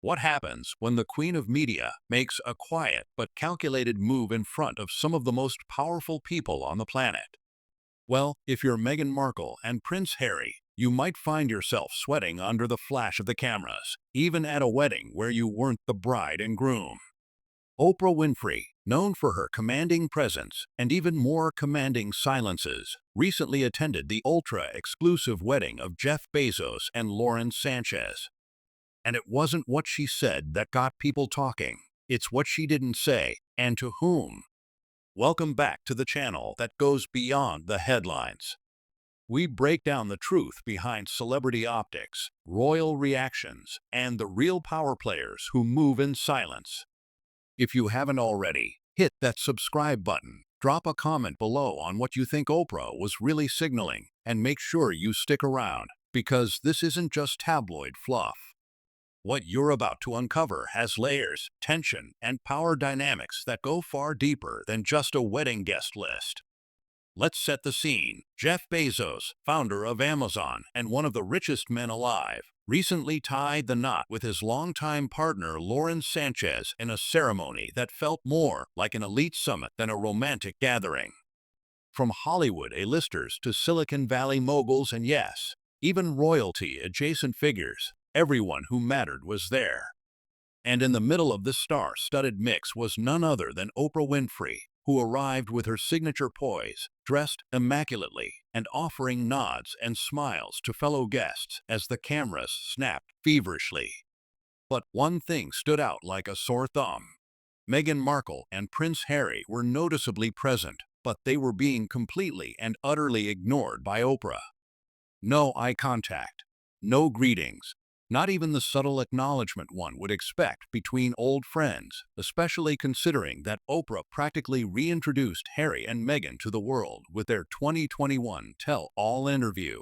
What happens when the Queen of Media makes a quiet but calculated move in front of some of the most powerful people on the planet? Well, if you're Meghan Markle and Prince Harry, you might find yourself sweating under the flash of the cameras, even at a wedding where you weren't the bride and groom. Oprah Winfrey, known for her commanding presence and even more commanding silences, recently attended the ultra-exclusive wedding of Jeff Bezos and Lauren Sanchez. And it wasn't what she said that got people talking. It's what she didn't say, and to whom. Welcome back to the channel that goes beyond the headlines. We break down the truth behind celebrity optics, royal reactions, and the real power players who move in silence. If you haven't already, hit that subscribe button, drop a comment below on what you think Oprah was really signaling, and make sure you stick around, because this isn't just tabloid fluff. What you're about to uncover has layers, tension, and power dynamics that go far deeper than just a wedding guest list. Let's set the scene. Jeff Bezos, founder of Amazon and one of the richest men alive, recently tied the knot with his longtime partner Lauren Sanchez in a ceremony that felt more like an elite summit than a romantic gathering. From Hollywood A-listers to Silicon Valley moguls and yes, even royalty-adjacent figures, everyone who mattered was there. And in the middle of this star-studded mix was none other than Oprah Winfrey, who arrived with her signature poise, dressed immaculately, and offering nods and smiles to fellow guests as the cameras snapped feverishly. But one thing stood out like a sore thumb. Meghan Markle and Prince Harry were noticeably present, but they were being completely and utterly ignored by Oprah. No eye contact, no greetings, not even the subtle acknowledgement one would expect between old friends, especially considering that Oprah practically reintroduced Harry and Meghan to the world with their 2021 tell-all interview.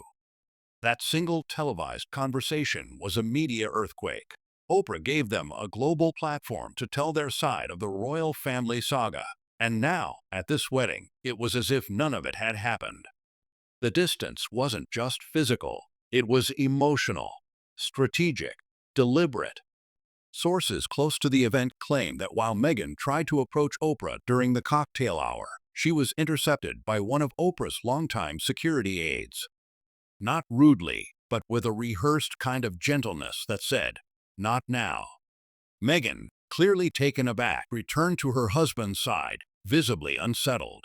That single televised conversation was a media earthquake. Oprah gave them a global platform to tell their side of the royal family saga, and now, at this wedding, it was as if none of it had happened. The distance wasn't just physical, it was emotional. Strategic, deliberate. Sources close to the event claim that while Meghan tried to approach Oprah during the cocktail hour, she was intercepted by one of Oprah's longtime security aides. Not rudely, but with a rehearsed kind of gentleness that said, "Not now." Meghan, clearly taken aback, returned to her husband's side, visibly unsettled.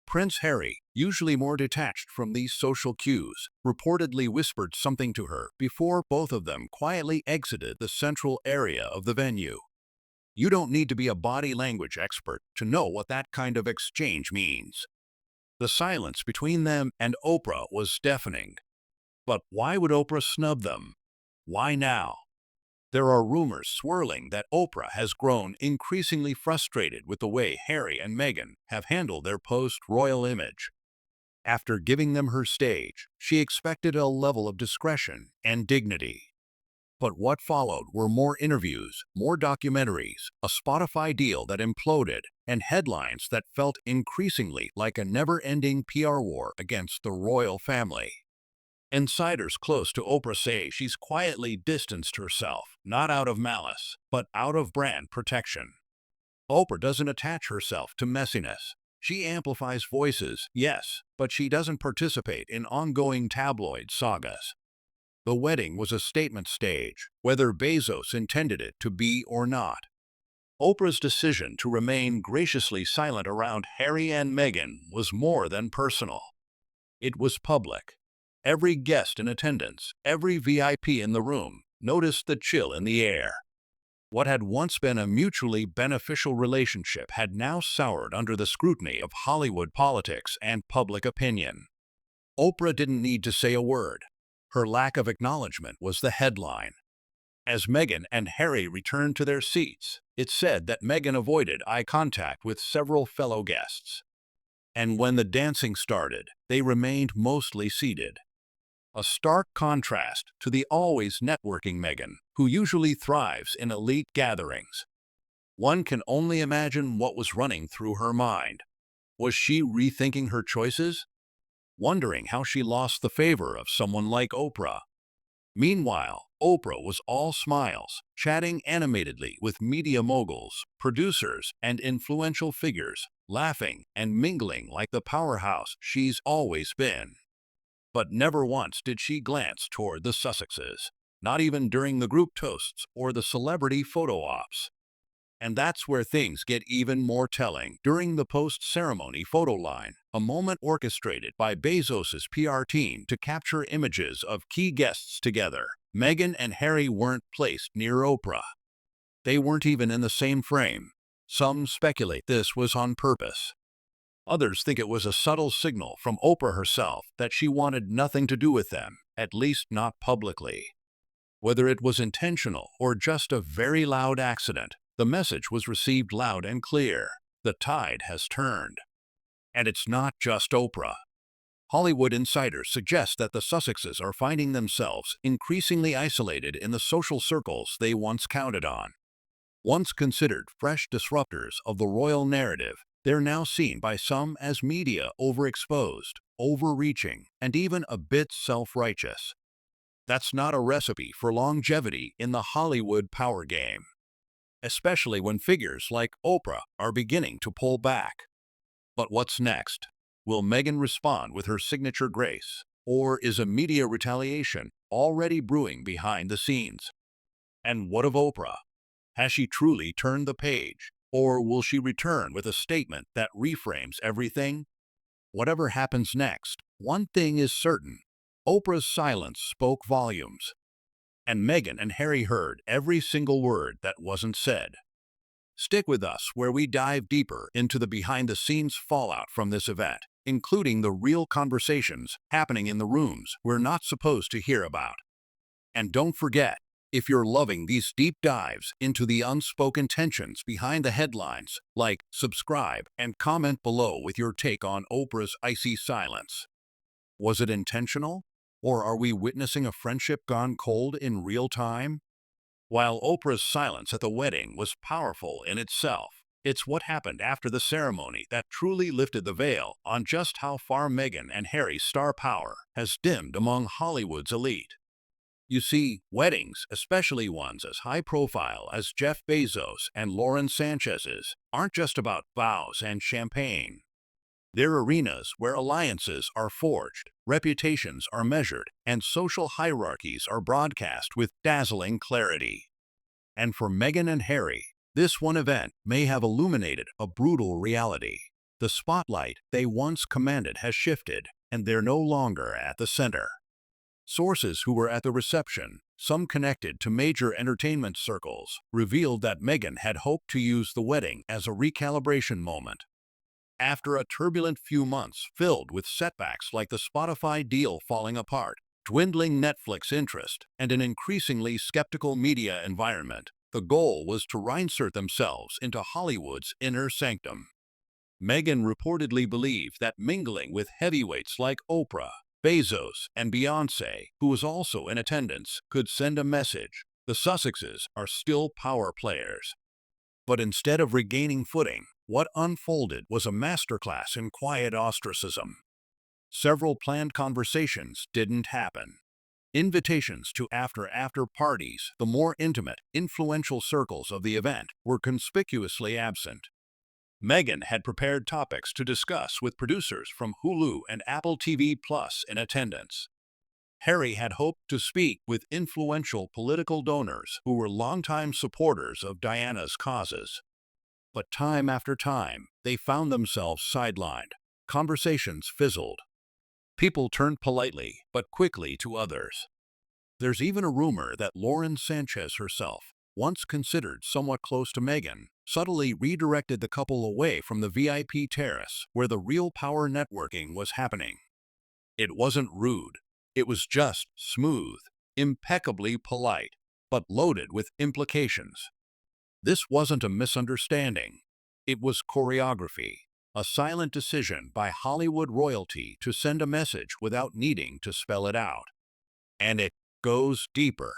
Prince Harry, usually more detached from these social cues, reportedly whispered something to her before both of them quietly exited the central area of the venue. You don't need to be a body language expert to know what that kind of exchange means. The silence between them and Oprah was deafening. But why would Oprah snub them? Why now? There are rumors swirling that Oprah has grown increasingly frustrated with the way Harry and Meghan have handled their post-royal image. After giving them her stage, she expected a level of discretion and dignity. But what followed were more interviews, more documentaries, a Spotify deal that imploded, and headlines that felt increasingly like a never-ending PR war against the royal family. Insiders close to Oprah say she's quietly distanced herself, not out of malice, but out of brand protection. Oprah doesn't attach herself to messiness. She amplifies voices, yes, but she doesn't participate in ongoing tabloid sagas. The wedding was a statement stage, whether Bezos intended it to be or not. Oprah's decision to remain graciously silent around Harry and Meghan was more than personal. It was public. Every guest in attendance, every VIP in the room, noticed the chill in the air. What had once been a mutually beneficial relationship had now soured under the scrutiny of Hollywood politics and public opinion. Oprah didn't need to say a word. Her lack of acknowledgement was the headline. As Meghan and Harry returned to their seats, it said that Meghan avoided eye contact with several fellow guests. And when the dancing started, they remained mostly seated. A stark contrast to the always networking Meghan, who usually thrives in elite gatherings. One can only imagine what was running through her mind. Was she rethinking her choices? Wondering how she lost the favor of someone like Oprah? Meanwhile, Oprah was all smiles, chatting animatedly with media moguls, producers, and influential figures, laughing and mingling like the powerhouse she's always been. But never once did she glance toward the Sussexes, not even during the group toasts or the celebrity photo ops. And that's where things get even more telling. During the post-ceremony photo line, a moment orchestrated by Bezos's PR team to capture images of key guests together, Meghan and Harry weren't placed near Oprah. They weren't even in the same frame. Some speculate this was on purpose. Others think it was a subtle signal from Oprah herself that she wanted nothing to do with them, at least not publicly. Whether it was intentional or just a very loud accident, the message was received loud and clear. The tide has turned. And it's not just Oprah. Hollywood insiders suggest that the Sussexes are finding themselves increasingly isolated in the social circles they once counted on. Once considered fresh disruptors of the royal narrative, they're now seen by some as media overexposed, overreaching, and even a bit self-righteous. That's not a recipe for longevity in the Hollywood power game, especially when figures like Oprah are beginning to pull back. But what's next? Will Meghan respond with her signature grace, or is a media retaliation already brewing behind the scenes? And what of Oprah? Has she truly turned the page, or will she return with a statement that reframes everything? Whatever happens next, one thing is certain: Oprah's silence spoke volumes, and Meghan and Harry heard every single word that wasn't said. Stick with us where we dive deeper into the behind-the-scenes fallout from this event, including the real conversations happening in the rooms we're not supposed to hear about. And don't forget, if you're loving these deep dives into the unspoken tensions behind the headlines, like, subscribe, and comment below with your take on Oprah's icy silence. Was it intentional? Or are we witnessing a friendship gone cold in real time? While Oprah's silence at the wedding was powerful in itself, it's what happened after the ceremony that truly lifted the veil on just how far Meghan and Harry's star power has dimmed among Hollywood's elite. You see, weddings, especially ones as high-profile as Jeff Bezos and Lauren Sanchez's, aren't just about vows and champagne. They're arenas where alliances are forged, reputations are measured, and social hierarchies are broadcast with dazzling clarity. And for Meghan and Harry, this one event may have illuminated a brutal reality. The spotlight they once commanded has shifted, and they're no longer at the center. Sources who were at the reception, some connected to major entertainment circles, revealed that Meghan had hoped to use the wedding as a recalibration moment. After a turbulent few months filled with setbacks like the Spotify deal falling apart, dwindling Netflix interest, and an increasingly skeptical media environment, the goal was to reinsert themselves into Hollywood's inner sanctum. Meghan reportedly believed that mingling with heavyweights like Oprah, Bezos, and Beyoncé, who was also in attendance, could send a message: the Sussexes are still power players. But instead of regaining footing, what unfolded was a masterclass in quiet ostracism. Several planned conversations didn't happen. Invitations to after parties, the more intimate, influential circles of the event, were conspicuously absent. Meghan had prepared topics to discuss with producers from Hulu and Apple TV Plus in attendance. Harry had hoped to speak with influential political donors who were longtime supporters of Diana's causes. But time after time, they found themselves sidelined. Conversations fizzled. People turned politely, but quickly to others. There's even a rumor that Lauren Sanchez herself, once considered somewhat close to Meghan, subtly redirected the couple away from the VIP terrace where the real power networking was happening. It wasn't rude. It was just smooth, impeccably polite, but loaded with implications. This wasn't a misunderstanding. It was choreography, a silent decision by Hollywood royalty to send a message without needing to spell it out. And it goes deeper.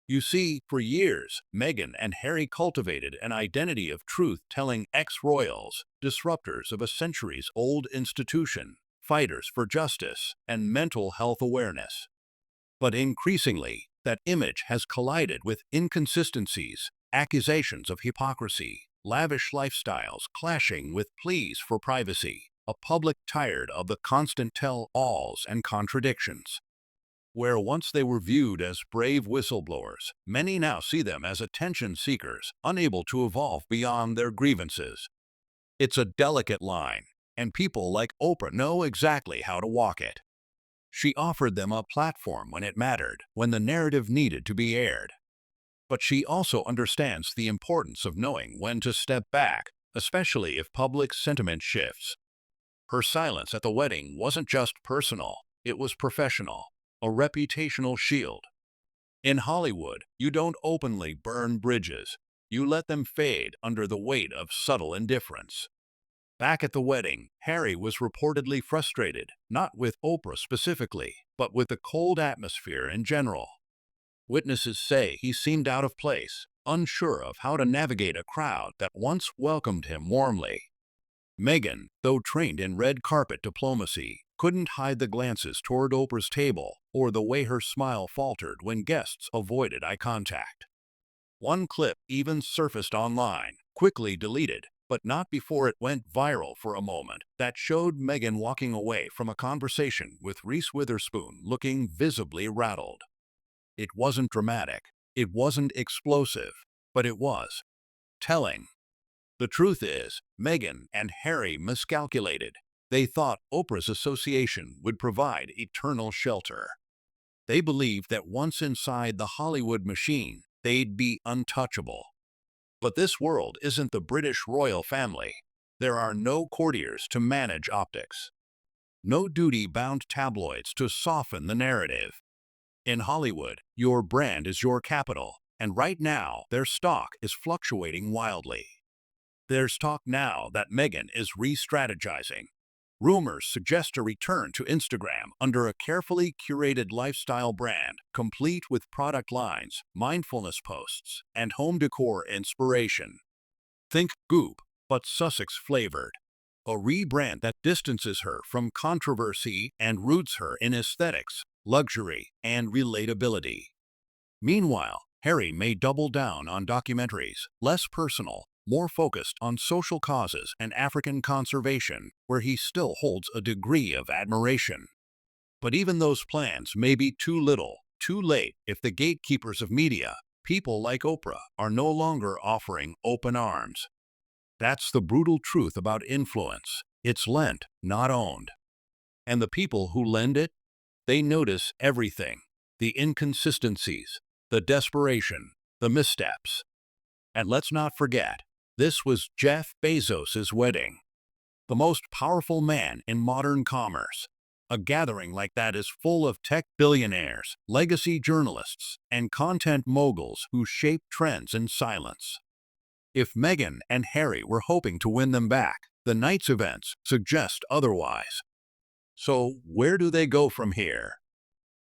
You see, for years, Meghan and Harry cultivated an identity of truth-telling ex-royals, disruptors of a centuries-old institution, fighters for justice and mental health awareness. But increasingly, that image has collided with inconsistencies, accusations of hypocrisy, lavish lifestyles clashing with pleas for privacy, a public tired of the constant tell-alls and contradictions. Where once they were viewed as brave whistleblowers, many now see them as attention seekers, unable to evolve beyond their grievances. It's a delicate line, and people like Oprah know exactly how to walk it. She offered them a platform when it mattered, when the narrative needed to be aired. But she also understands the importance of knowing when to step back, especially if public sentiment shifts. Her silence at the wedding wasn't just personal, it was professional, a reputational shield. In Hollywood, you don't openly burn bridges. You let them fade under the weight of subtle indifference. Back at the wedding, Harry was reportedly frustrated, not with Oprah specifically, but with the cold atmosphere in general. Witnesses say he seemed out of place, unsure of how to navigate a crowd that once welcomed him warmly. Meghan, though trained in red carpet diplomacy, couldn't hide the glances toward Oprah's table or the way her smile faltered when guests avoided eye contact. One clip even surfaced online, quickly deleted, but not before it went viral for a moment, that showed Meghan walking away from a conversation with Reese Witherspoon looking visibly rattled. It wasn't dramatic, it wasn't explosive, but it was telling. The truth is, Meghan and Harry miscalculated. They thought Oprah's association would provide eternal shelter. They believed that once inside the Hollywood machine, they'd be untouchable. But this world isn't the British royal family. There are no courtiers to manage optics, no duty-bound tabloids to soften the narrative. In Hollywood, your brand is your capital, and right now their stock is fluctuating wildly. There's talk now that Meghan is re-strategizing. Rumors suggest a return to Instagram under a carefully curated lifestyle brand, complete with product lines, mindfulness posts, and home decor inspiration. Think Goop, but Sussex flavored. A rebrand that distances her from controversy and roots her in aesthetics, luxury, and relatability. Meanwhile, Harry may double down on documentaries, less personal, more focused on social causes and African conservation, where he still holds a degree of admiration. But even those plans may be too little, too late if the gatekeepers of media, people like Oprah, are no longer offering open arms. That's the brutal truth about influence. It's lent, not owned. And the people who lend it? They notice everything. The inconsistencies, the desperation, the missteps. And let's not forget, this was Jeff Bezos' wedding. The most powerful man in modern commerce. A gathering like that is full of tech billionaires, legacy journalists, and content moguls who shape trends in silence. If Meghan and Harry were hoping to win them back, the night's events suggest otherwise. So where do they go from here?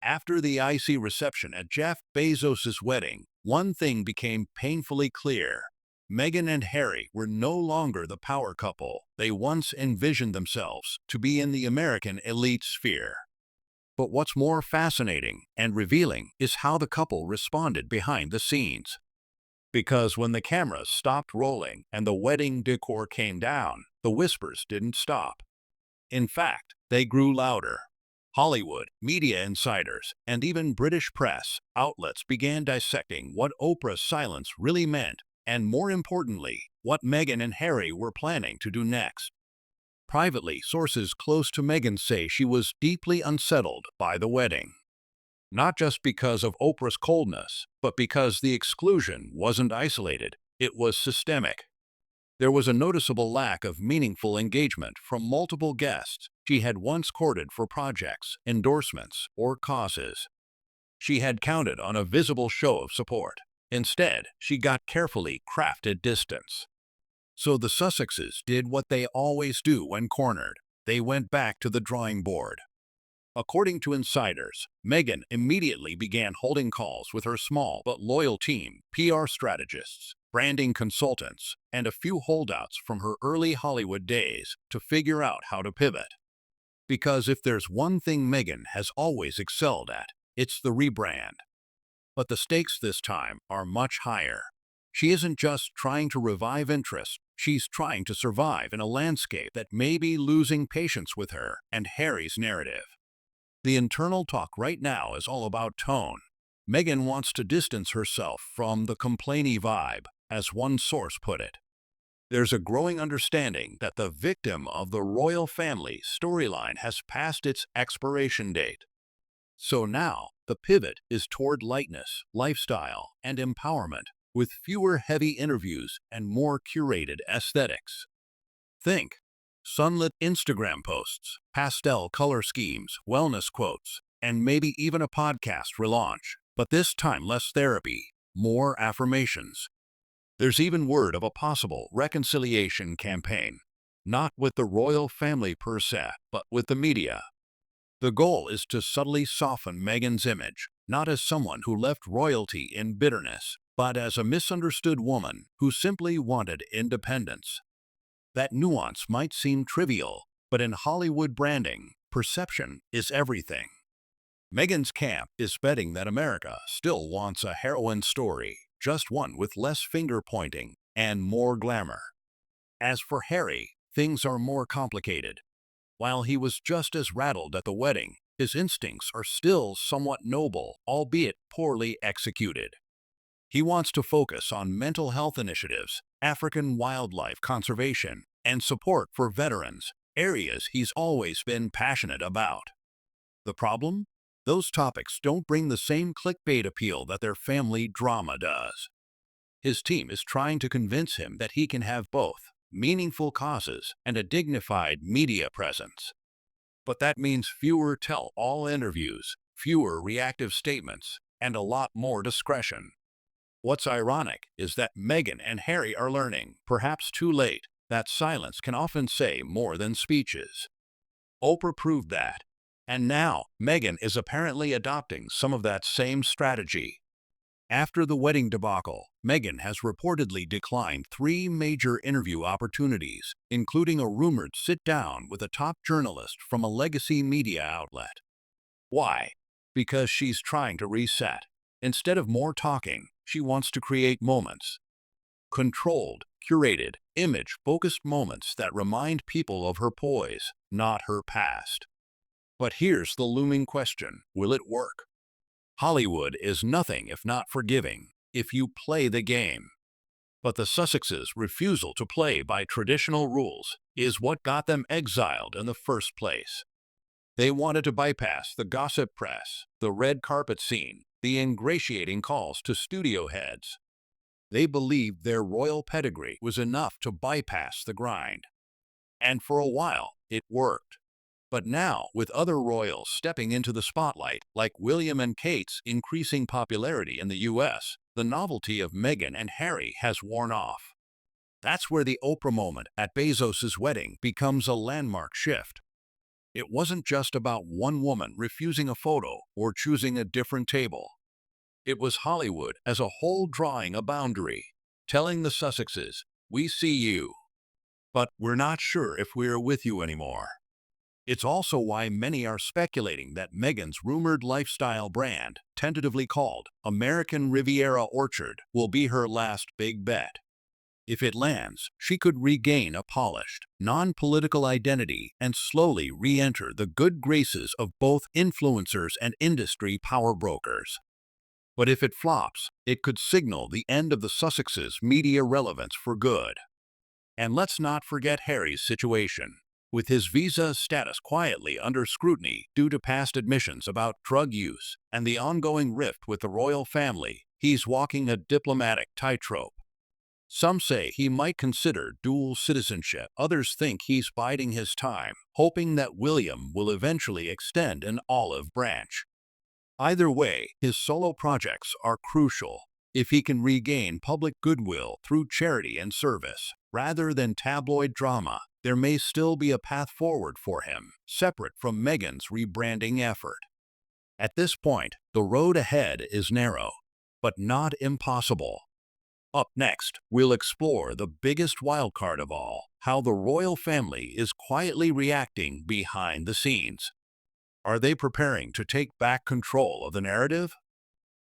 After the icy reception at Jeff Bezos' wedding, one thing became painfully clear. Meghan and Harry were no longer the power couple they once envisioned themselves to be in the American elite sphere. But what's more fascinating and revealing is how the couple responded behind the scenes. Because when the cameras stopped rolling and the wedding decor came down, the whispers didn't stop. In fact, they grew louder. Hollywood, media insiders, and even British press outlets began dissecting what Oprah's silence really meant, and more importantly, what Meghan and Harry were planning to do next. Privately, sources close to Meghan say she was deeply unsettled by the wedding. Not just because of Oprah's coldness, but because the exclusion wasn't isolated, it was systemic. There was a noticeable lack of meaningful engagement from multiple guests she had once courted for projects, endorsements, or causes. She had counted on a visible show of support. Instead, she got carefully crafted distance. So the Sussexes did what they always do when cornered. They went back to the drawing board. According to insiders, Meghan immediately began holding calls with her small but loyal team, PR strategists, branding consultants, and a few holdouts from her early Hollywood days to figure out how to pivot. Because if there's one thing Meghan has always excelled at, it's the rebrand. But the stakes this time are much higher. She isn't just trying to revive interest, she's trying to survive in a landscape that may be losing patience with her and Harry's narrative. The internal talk right now is all about tone. Meghan wants to distance herself from the complainy vibe, as one source put it. There's a growing understanding that the victim of the royal family storyline has passed its expiration date. So now, the pivot is toward lightness, lifestyle, and empowerment, with fewer heavy interviews and more curated aesthetics. Think sunlit Instagram posts, pastel color schemes, wellness quotes, and maybe even a podcast relaunch, but this time less therapy, more affirmations. There's even word of a possible reconciliation campaign, not with the royal family per se, but with the media. The goal is to subtly soften Meghan's image, not as someone who left royalty in bitterness, but as a misunderstood woman who simply wanted independence. That nuance might seem trivial, but in Hollywood branding, perception is everything. Meghan's camp is betting that America still wants a heroine story, just one with less finger-pointing and more glamour. As for Harry, things are more complicated. While he was just as rattled at the wedding, his instincts are still somewhat noble, albeit poorly executed. He wants to focus on mental health initiatives, African wildlife conservation, and support for veterans, areas he's always been passionate about. The problem? Those topics don't bring the same clickbait appeal that their family drama does. His team is trying to convince him that he can have both meaningful causes and a dignified media presence. But that means fewer tell-all interviews, fewer reactive statements, and a lot more discretion. What's ironic is that Meghan and Harry are learning, perhaps too late, that silence can often say more than speeches. Oprah proved that. And now, Meghan is apparently adopting some of that same strategy. After the wedding debacle, Meghan has reportedly declined 3 major interview opportunities, including a rumored sit-down with a top journalist from a legacy media outlet. Why? Because she's trying to reset. Instead of more talking, she wants to create moments. Controlled, curated, image-focused moments that remind people of her poise, not her past. But here's the looming question: will it work? Hollywood is nothing if not forgiving, if you play the game. But the Sussexes' refusal to play by traditional rules is what got them exiled in the first place. They wanted to bypass the gossip press, the red carpet scene, the ingratiating calls to studio heads. They believed their royal pedigree was enough to bypass the grind. And for a while, it worked. But now, with other royals stepping into the spotlight, like William and Kate's increasing popularity in the US, the novelty of Meghan and Harry has worn off. That's where the Oprah moment at Bezos' wedding becomes a landmark shift. It wasn't just about one woman refusing a photo or choosing a different table. It was Hollywood as a whole drawing a boundary, telling the Sussexes, "We see you, but we're not sure if we're with you anymore." It's also why many are speculating that Meghan's rumored lifestyle brand, tentatively called American Riviera Orchard, will be her last big bet. If it lands, she could regain a polished, non-political identity and slowly re-enter the good graces of both influencers and industry power brokers. But if it flops, it could signal the end of the Sussexes' media relevance for good. And let's not forget Harry's situation. With his visa status quietly under scrutiny due to past admissions about drug use and the ongoing rift with the royal family, he's walking a diplomatic tightrope. Some say he might consider dual citizenship. Others think he's biding his time, hoping that William will eventually extend an olive branch. Either way, his solo projects are crucial. If he can regain public goodwill through charity and service, rather than tabloid drama, there may still be a path forward for him, separate from Meghan's rebranding effort. At this point, the road ahead is narrow, but not impossible. Up next, we'll explore the biggest wildcard of all, how the royal family is quietly reacting behind the scenes. Are they preparing to take back control of the narrative?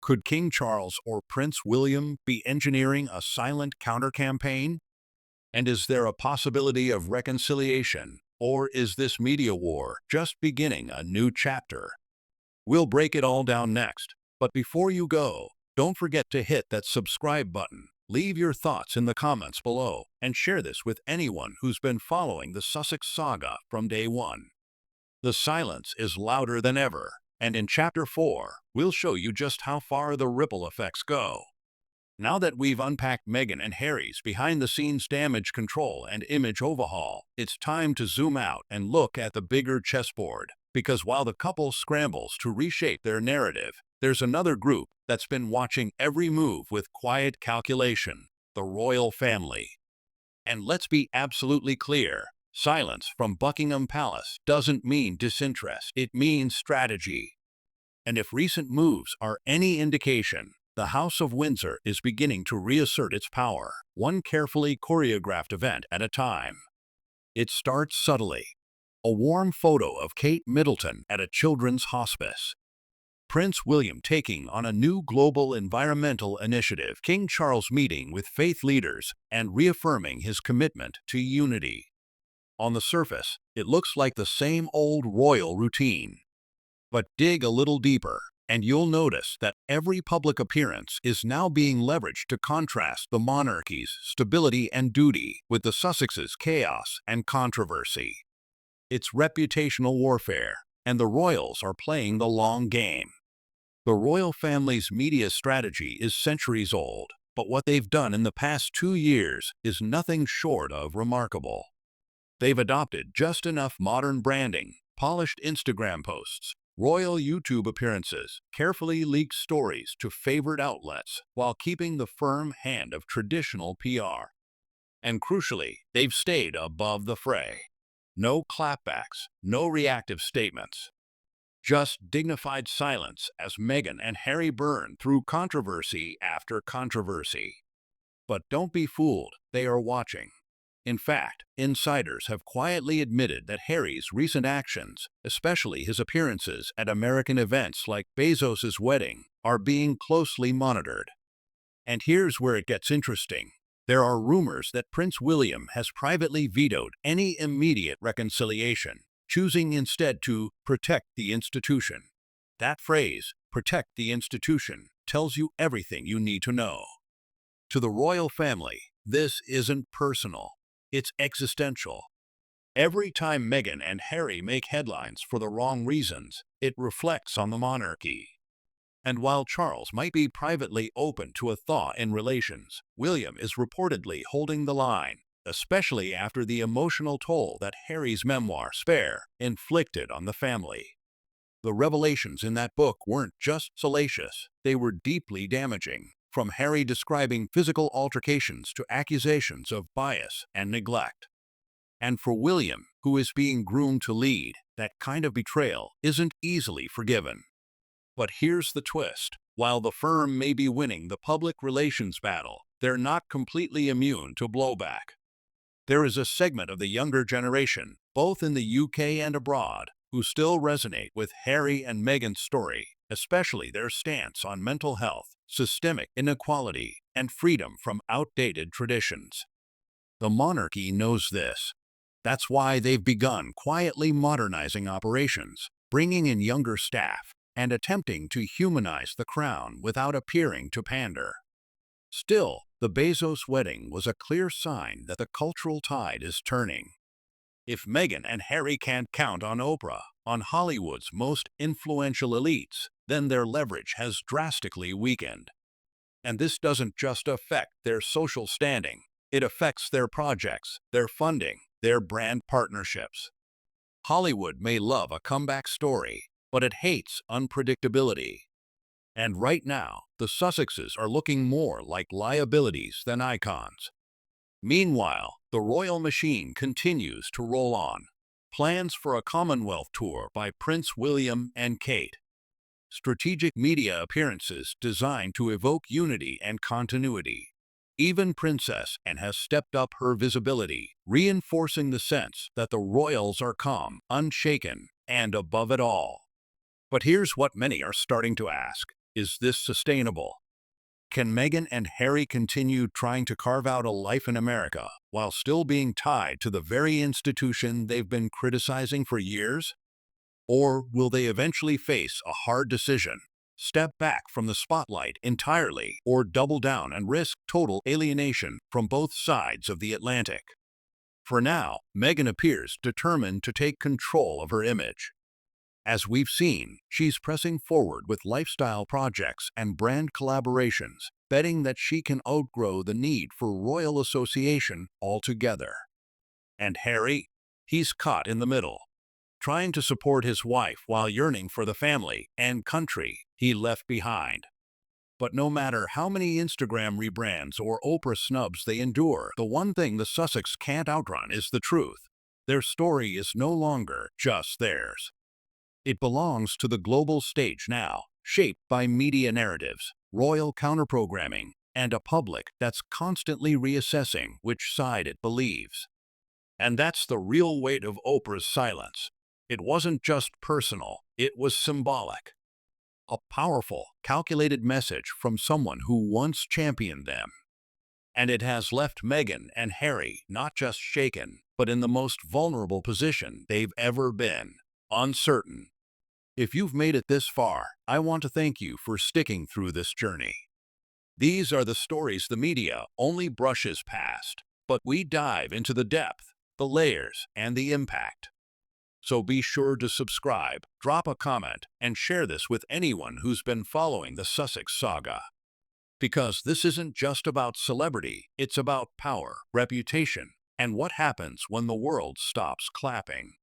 Could King Charles or Prince William be engineering a silent counter-campaign? And is there a possibility of reconciliation, or is this media war just beginning a new chapter? We'll break it all down next. But before you go, don't forget to hit that subscribe button. Leave your thoughts in the comments below and share this with anyone who's been following the Sussex saga from day one. The silence is louder than ever, and in Chapter 4, we'll show you just how far the ripple effects go. Now that we've unpacked Meghan and Harry's behind-the-scenes damage control and image overhaul, it's time to zoom out and look at the bigger chessboard. Because while the couple scrambles to reshape their narrative, there's another group that's been watching every move with quiet calculation: the royal family. And let's be absolutely clear, silence from Buckingham Palace doesn't mean disinterest, it means strategy. And if recent moves are any indication, the House of Windsor is beginning to reassert its power, one carefully choreographed event at a time. It starts subtly. A warm photo of Kate Middleton at a children's hospice. Prince William taking on a new global environmental initiative. King Charles meeting with faith leaders and reaffirming his commitment to unity. On the surface, it looks like the same old royal routine. But dig a little deeper, and you'll notice that every public appearance is now being leveraged to contrast the monarchy's stability and duty with the Sussexes' chaos and controversy. It's reputational warfare, and the royals are playing the long game. The royal family's media strategy is centuries old, but what they've done in the past 2 years is nothing short of remarkable. They've adopted just enough modern branding, polished Instagram posts, royal YouTube appearances, carefully leaked stories to favored outlets while keeping the firm hand of traditional PR. And crucially, they've stayed above the fray. No clapbacks, no reactive statements. Just dignified silence as Meghan and Harry burn through controversy after controversy. But don't be fooled, they are watching. In fact, insiders have quietly admitted that Harry's recent actions, especially his appearances at American events like Bezos' wedding, are being closely monitored. And here's where it gets interesting. There are rumors that Prince William has privately vetoed any immediate reconciliation, choosing instead to protect the institution. That phrase, protect the institution, tells you everything you need to know. To the royal family, this isn't personal, it's existential. Every time Meghan and Harry make headlines for the wrong reasons, it reflects on the monarchy. And while Charles might be privately open to a thaw in relations, William is reportedly holding the line, especially after the emotional toll that Harry's memoir, Spare, inflicted on the family. The revelations in that book weren't just salacious, they were deeply damaging, from Harry describing physical altercations to accusations of bias and neglect. And for William, who is being groomed to lead, that kind of betrayal isn't easily forgiven. But here's the twist. While the firm may be winning the public relations battle, they're not completely immune to blowback. There is a segment of the younger generation, both in the UK and abroad, who still resonate with Harry and Meghan's story, especially their stance on mental health, systemic inequality, and freedom from outdated traditions. The monarchy knows this. That's why they've begun quietly modernizing operations, bringing in younger staff, and attempting to humanize the crown without appearing to pander. Still, the Bezos wedding was a clear sign that the cultural tide is turning. If Meghan and Harry can't count on Oprah, on Hollywood's most influential elites, then their leverage has drastically weakened. And this doesn't just affect their social standing, it affects their projects, their funding, their brand partnerships. Hollywood may love a comeback story, but it hates unpredictability. And right now, the Sussexes are looking more like liabilities than icons. Meanwhile, the royal machine continues to roll on. Plans for a Commonwealth tour by Prince William and Kate. Strategic media appearances designed to evoke unity and continuity. Even Princess Anne has stepped up her visibility, reinforcing the sense that the royals are calm, unshaken, and above it all. But here's what many are starting to ask. Is this sustainable? Can Meghan and Harry continue trying to carve out a life in America while still being tied to the very institution they've been criticizing for years? Or will they eventually face a hard decision, step back from the spotlight entirely, or double down and risk total alienation from both sides of the Atlantic? For now, Meghan appears determined to take control of her image. As we've seen, she's pressing forward with lifestyle projects and brand collaborations, betting that she can outgrow the need for royal association altogether. And Harry? He's caught in the middle, trying to support his wife while yearning for the family and country he left behind. But no matter how many Instagram rebrands or Oprah snubs they endure, the one thing the Sussex can't outrun is the truth. Their story is no longer just theirs. It belongs to the global stage now, shaped by media narratives, royal counterprogramming, and a public that's constantly reassessing which side it believes. And that's the real weight of Oprah's silence. It wasn't just personal, it was symbolic. A powerful, calculated message from someone who once championed them. And it has left Meghan and Harry not just shaken, but in the most vulnerable position they've ever been, uncertain. If you've made it this far, I want to thank you for sticking through this journey. These are the stories the media only brushes past, but we dive into the depth, the layers, and the impact. So be sure to subscribe, drop a comment, and share this with anyone who's been following the Sussex saga. Because this isn't just about celebrity, it's about power, reputation, and what happens when the world stops clapping.